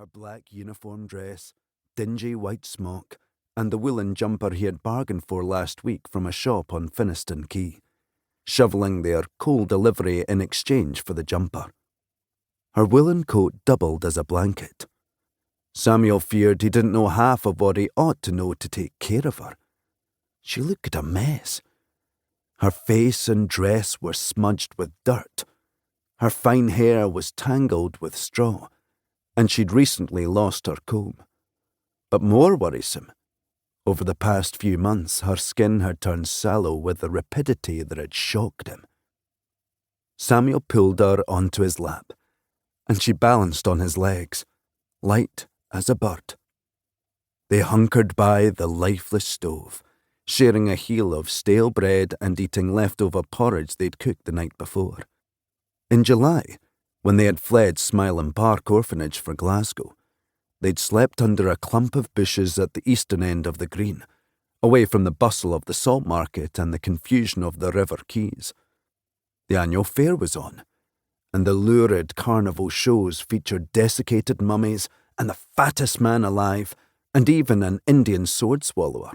her black uniform dress, dingy white smock, and the woolen jumper he had bargained for last week from a shop on Finnieston Quay, shovelling their coal delivery in exchange for the jumper. Her woolen coat doubled as a blanket. Samuel feared he didn't know half of what he ought to know to take care of her. She looked a mess. Her face and dress were smudged with dirt. Her fine hair was tangled with straw, and she'd recently lost her comb. But more worrisome, over the past few months her skin had turned sallow with a rapidity that had shocked him. Samuel pulled her onto his lap, and she balanced on his legs, light as a bird. They hunkered by the lifeless stove, sharing a heel of stale bread and eating leftover porridge they'd cooked the night before. In July, when they had fled Smilham Park Orphanage for Glasgow, they'd slept under a clump of bushes at the eastern end of the green, away from the bustle of the salt market and the confusion of the river quays. The annual fair was on, and the lurid carnival shows featured desiccated mummies and the fattest man alive, and even an Indian sword swallower.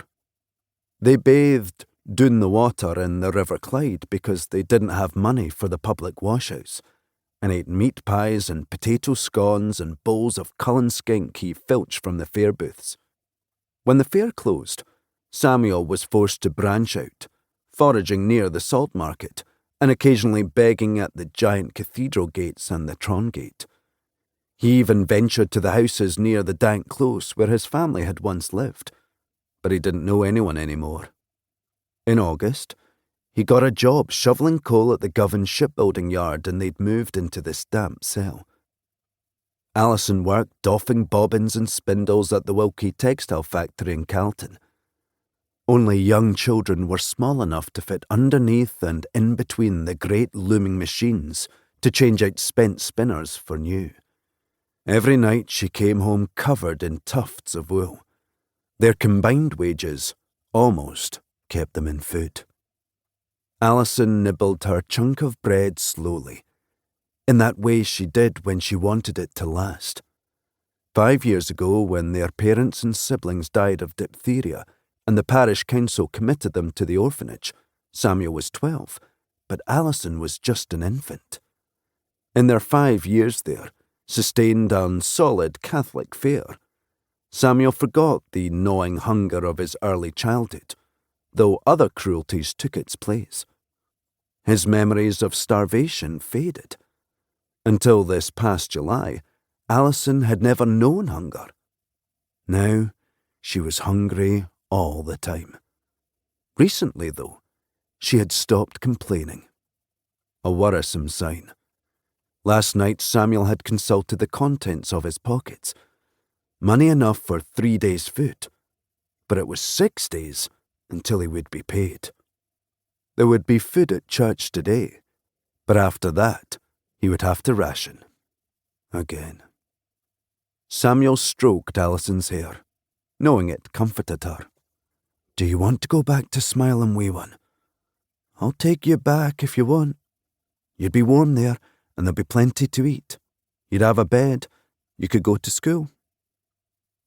They bathed doon the water in the River Clyde because they didn't have money for the public washhouse, and ate meat pies and potato scones and bowls of Cullen skink he filched from the fair booths. When the fair closed, Samuel was forced to branch out, foraging near the salt market and occasionally begging at the giant cathedral gates and the Tron Gate. He even ventured to the houses near the dank close where his family had once lived, but he didn't know anyone anymore. In August, he got a job shoveling coal at the Govan shipbuilding yard, and they'd moved into this damp cell. Alison worked doffing bobbins and spindles at the Wilkie textile factory in Calton. Only young children were small enough to fit underneath and in between the great looming machines to change out spent spinners for new. Every night she came home covered in tufts of wool. Their combined wages almost kept them in food. Alison nibbled her chunk of bread slowly, in that way she did when she wanted it to last. 5 years ago, when their parents and siblings died of diphtheria and the parish council committed them to the orphanage, Samuel was 12, but Alison was just an infant. In their 5 years there, sustained on solid Catholic fare, Samuel forgot the gnawing hunger of his early childhood, though other cruelties took its place. His memories of starvation faded. Until this past July, Alison had never known hunger. Now, she was hungry all the time. Recently, though, she had stopped complaining. A worrisome sign. Last night, Samuel had consulted the contents of his pockets. Money enough for 3 days' food, but it was 6 days until he would be paid. There would be food at church today, but after that, he would have to ration. Again. Samuel stroked Alison's hair, knowing it comforted her. "Do you want to go back to Smilham, wee one? I'll take you back if you want. You'd be warm there, and there'll be plenty to eat. You'd have a bed. You could go to school."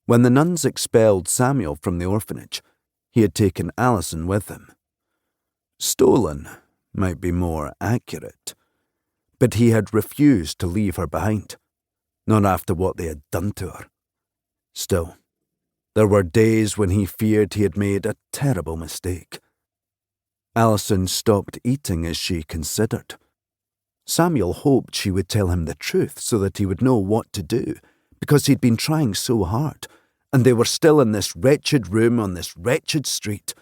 When the nuns expelled Samuel from the orphanage, he had taken Alison with him. Stolen might be more accurate, but he had refused to leave her behind, not after what they had done to her. Still, there were days when he feared he had made a terrible mistake. Alison stopped eating as she considered. Samuel hoped she would tell him the truth so that he would know what to do, because he'd been trying so hard, and they were still in this wretched room on this wretched street,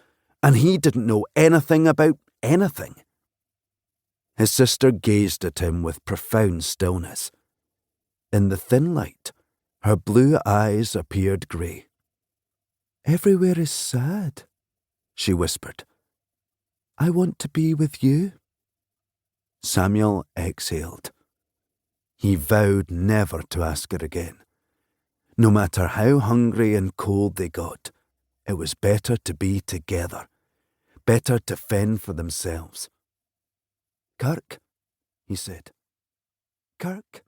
and he didn't know anything about anything. His sister gazed at him with profound stillness. In the thin light, her blue eyes appeared grey. "Everywhere is sad," she whispered. "I want to be with you." Samuel exhaled. He vowed never to ask her again. No matter how hungry and cold they got, it was better to be together, better to fend for themselves. "Kirk," he said. "Kirk."